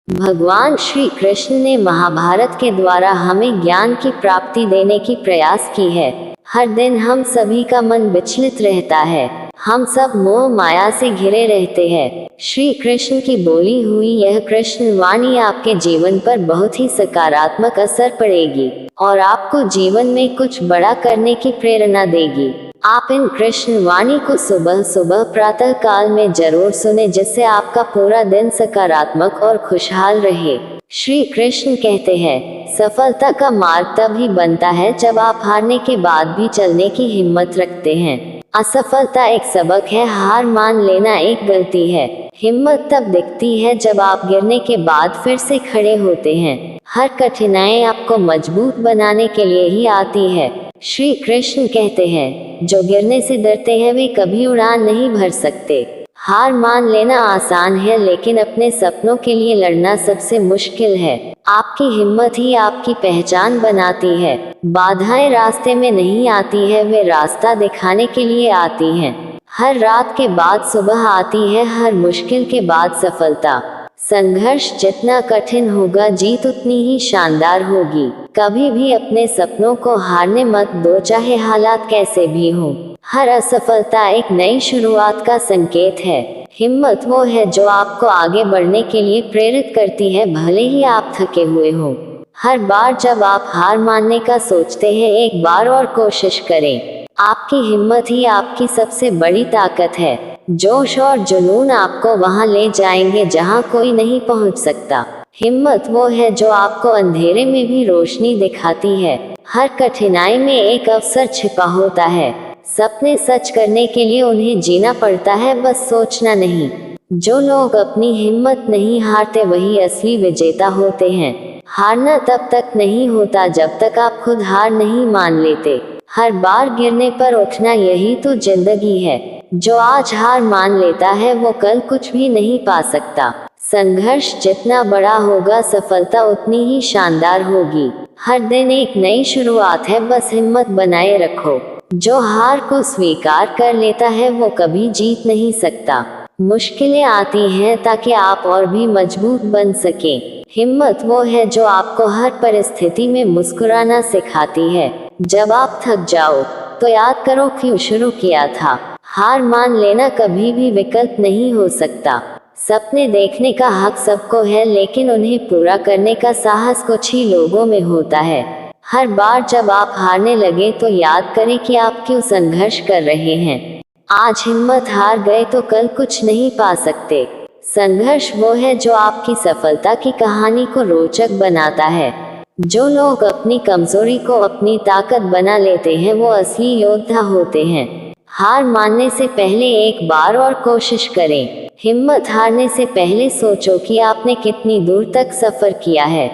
भगवान श्री कृष्ण ने महाभारत के द्वारा हमें ज्ञान की प्राप्ति देने की प्रयास की है। हर दिन हम सभी का मन विचलित रहता है। हम सब मोह माया से घिरे रहते हैं। श्री कृष्ण की बोली हुई यह कृष्ण वाणी आपके जीवन पर बहुत ही सकारात्मक असर पड़ेगी और आपको जीवन में कुछ बड़ा करने की प्रेरणा देगी। आप इन कृष्ण वाणी को सुबह सुबह प्रातः काल में जरूर सुने, जिससे आपका पूरा दिन सकारात्मक और खुशहाल रहे। श्री कृष्ण कहते हैं, सफलता का मार्ग तभी बनता है जब आप हारने के बाद भी चलने की हिम्मत रखते हैं। असफलता एक सबक है, हार मान लेना एक गलती है। हिम्मत तब दिखती है जब आप गिरने के बाद फिर से खड़े होते हैं। हर कठिनाई आपको मजबूत बनाने के लिए ही आती है। श्री कृष्ण कहते हैं, जो गिरने से डरते हैं वे कभी उड़ान नहीं भर सकते। हार मान लेना आसान है, लेकिन अपने सपनों के लिए लड़ना सबसे मुश्किल है। आपकी हिम्मत ही आपकी पहचान बनाती है। बाधाएं रास्ते में नहीं आती है, वे रास्ता दिखाने के लिए आती हैं। हर रात के बाद सुबह आती है, हर मुश्किल के बाद सफलता। संघर्ष जितना कठिन होगा, जीत उतनी ही शानदार होगी। कभी भी अपने सपनों को हारने मत दो, चाहे हालात कैसे भी हों। हर असफलता एक नई शुरुआत का संकेत है। हिम्मत वो है जो आपको आगे बढ़ने के लिए प्रेरित करती है, भले ही आप थके हुए हों। हर बार जब आप हार मानने का सोचते हैं, एक बार और कोशिश करें। आपकी हिम्मत ही आपकी सबसे बड़ी ताकत है। जोश और जुनून आपको वहां ले जाएंगे जहां कोई नहीं पहुंच सकता। हिम्मत वो है जो आपको अंधेरे में भी रोशनी दिखाती है। हर कठिनाई में एक अवसर छिपा होता है। सपने सच करने के लिए उन्हें जीना पड़ता है, बस सोचना नहीं। जो लोग अपनी हिम्मत नहीं हारते वही असली विजेता होते हैं। हारना तब तक नहीं होता जब तक आप खुद हार नहीं मान लेते। हर बार गिरने पर उठना, यही तो जिंदगी है। जो आज हार मान लेता है वो कल कुछ भी नहीं पा सकता। संघर्ष जितना बड़ा होगा, सफलता उतनी ही शानदार होगी। हर दिन एक नई शुरुआत है, बस हिम्मत बनाए रखो। जो हार को स्वीकार कर लेता है वो कभी जीत नहीं सकता। मुश्किलें आती हैं ताकि आप और भी मजबूत बन सकें। हिम्मत वो है जो आपको हर परिस्थिति में मुस्कुराना सिखाती है। जब आप थक जाओ तो याद करो क्यों शुरू किया था। हार मान लेना कभी भी विकल्प नहीं हो सकता। सपने देखने का हक सबको है, लेकिन उन्हें पूरा करने का साहस कुछ ही लोगों में होता है। हर बार जब आप हारने लगे तो याद करें कि आप क्यों संघर्ष कर रहे हैं। आज हिम्मत हार गए तो कल कुछ नहीं पा सकते। संघर्ष वो है जो आपकी सफलता की कहानी को रोचक बनाता है। जो लोग अपनी कमजोरी को अपनी ताकत बना लेते हैं वो असली योद्धा होते हैं। हार मानने से पहले एक बार और कोशिश करें। हिम्मत हारने से पहले सोचो कि आपने कितनी दूर तक सफर किया है।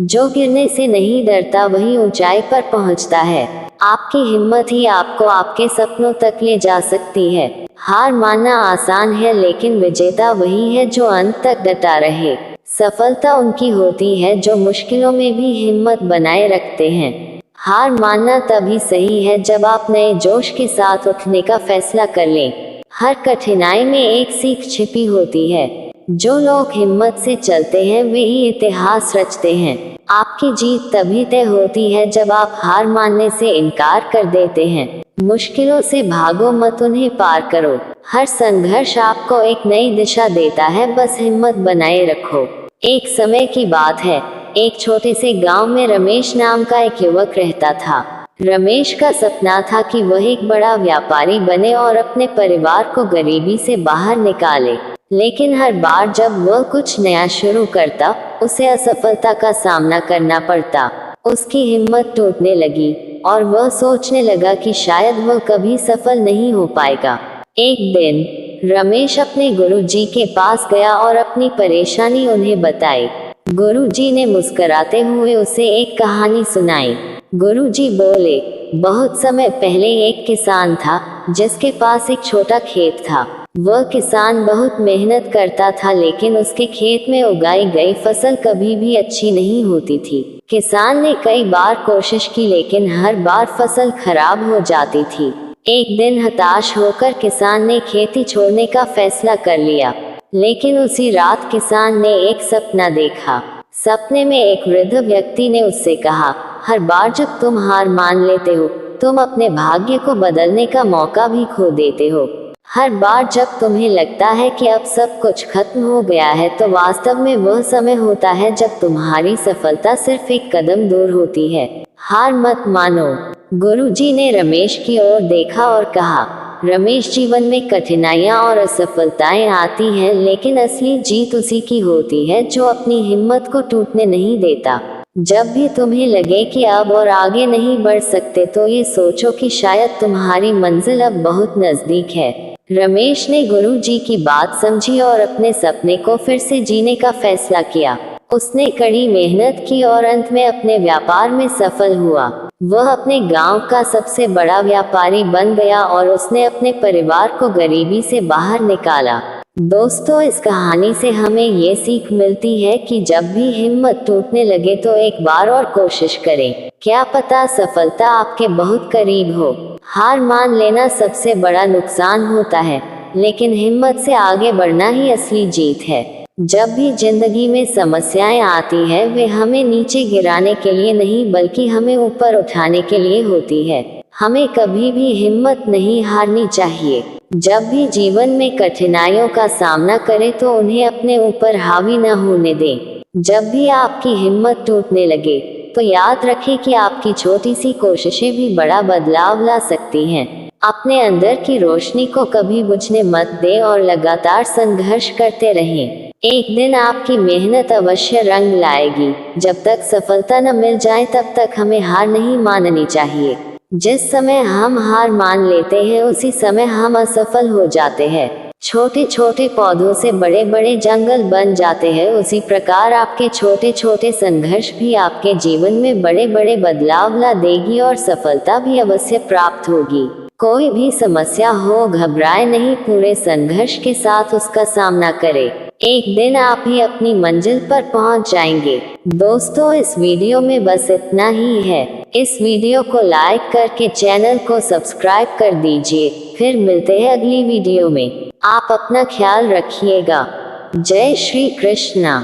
जो गिरने से नहीं डरता वही ऊंचाई पर पहुंचता है। आपकी हिम्मत ही आपको आपके सपनों तक ले जा सकती है। हार मानना आसान है, लेकिन विजेता वही है जो अंत तक डटा रहे। सफलता उनकी होती है जो मुश्किलों में भी हिम्मत बनाए रखते हैं। हार मानना तभी सही है जब आप नए जोश के साथ उठने का फैसला कर लें। हर कठिनाई में एक सीख छिपी होती है। जो लोग हिम्मत से चलते हैं वे ही इतिहास रचते हैं। आपकी जीत तभी तय होती है जब आप हार मानने से इनकार कर देते हैं। मुश्किलों से भागो मत, उन्हें पार करो। हर संघर्ष आपको एक नई दिशा देता है, बस हिम्मत बनाए रखो। एक समय की बात है, एक छोटे से गांव में रमेश नाम का एक युवक रहता था। रमेश का सपना था कि वह एक बड़ा व्यापारी बने और अपने परिवार को गरीबी से बाहर निकाले। लेकिन हर बार जब वह कुछ नया शुरू करता, उसे असफलता का सामना करना पड़ता। उसकी हिम्मत टूटने लगी और वह सोचने लगा कि शायद वह कभी सफल नहीं हो पाएगा। एक दिन रमेश अपने गुरुजी के पास गया और अपनी परेशानी उन्हें बताई। गुरुजी ने मुस्कुराते हुए उसे एक कहानी सुनाई। गुरुजी बोले, बहुत समय पहले एक किसान था जिसके पास एक छोटा खेत था। वह किसान बहुत मेहनत करता था, लेकिन उसके खेत में उगाई गई फसल कभी भी अच्छी नहीं होती थी। किसान ने कई बार कोशिश की, लेकिन हर बार फसल खराब हो जाती थी। एक दिन हताश होकर किसान ने खेती छोड़ने का फैसला कर लिया। लेकिन उसी रात किसान ने एक सपना देखा। सपने में एक वृद्ध व्यक्ति ने उससे कहा, हर बार जब तुम हार मान लेते हो, तुम अपने भाग्य को बदलने का मौका भी खो देते हो। हर बार जब तुम्हें लगता है कि अब सब कुछ खत्म हो गया है, तो वास्तव में वह समय होता है जब तुम्हारी सफलता सिर्फ एक कदम दूर होती है। हार मत मानो। गुरुजी ने रमेश की ओर देखा और कहा, रमेश, जीवन में कठिनाइयां और असफलताएं आती हैं, लेकिन असली जीत उसी की होती है जो अपनी हिम्मत को टूटने नहीं देता। जब भी तुम्हें लगे कि अब और आगे नहीं बढ़ सकते, तो ये सोचो कि शायद तुम्हारी मंजिल अब बहुत नजदीक है। रमेश ने गुरुजी की बात समझी और अपने सपने को फिर से जीने का फैसला किया। उसने कड़ी मेहनत की और अंत में अपने व्यापार में सफल हुआ। वह अपने गांव का सबसे बड़ा व्यापारी बन गया और उसने अपने परिवार को गरीबी से बाहर निकाला। दोस्तों, इस कहानी से हमें ये सीख मिलती है कि जब भी हिम्मत टूटने लगे तो एक बार और कोशिश करें। क्या पता सफलता आपके बहुत करीब हो। हार मान लेना सबसे बड़ा नुकसान होता है, लेकिन हिम्मत से आगे बढ़ना ही असली जीत है। जब भी जिंदगी में समस्याएं आती हैं, वे हमें नीचे गिराने के लिए नहीं, बल्कि हमें ऊपर उठाने के लिए होती है। हमें कभी भी हिम्मत नहीं हारनी चाहिए। जब भी जीवन में कठिनाइयों का सामना करें तो उन्हें अपने ऊपर हावी न होने दें। जब भी आपकी हिम्मत टूटने लगे, तो याद रखें कि आपकी छोटी सी कोशिशें भी बड़ा बदलाव ला सकती हैं। अपने अंदर की रोशनी को कभी बुझने मत दें और लगातार संघर्ष करते रहें। एक दिन आपकी मेहनत अवश्य रंग लाएगी। जब तक सफलता न मिल जाए, तब तक हमें हार नहीं माननी चाहिए। जिस समय हम हार मान लेते हैं, उसी समय हम असफल हो जाते हैं। छोटे छोटे पौधों से बड़े बड़े जंगल बन जाते हैं, उसी प्रकार आपके छोटे छोटे संघर्ष भी आपके जीवन में बड़े बड़े बदलाव ला देगी और सफलता भी अवश्य प्राप्त होगी। कोई भी समस्या हो, घबराए नहीं, पूरे संघर्ष के साथ उसका सामना करें। एक दिन आप ही अपनी मंजिल पर पहुंच जाएंगे। दोस्तों, इस वीडियो में बस इतना ही है। इस वीडियो को लाइक करके चैनल को सब्सक्राइब कर दीजिए। फिर मिलते हैं अगली वीडियो में। आप अपना ख्याल रखिएगा। जय श्री कृष्णा।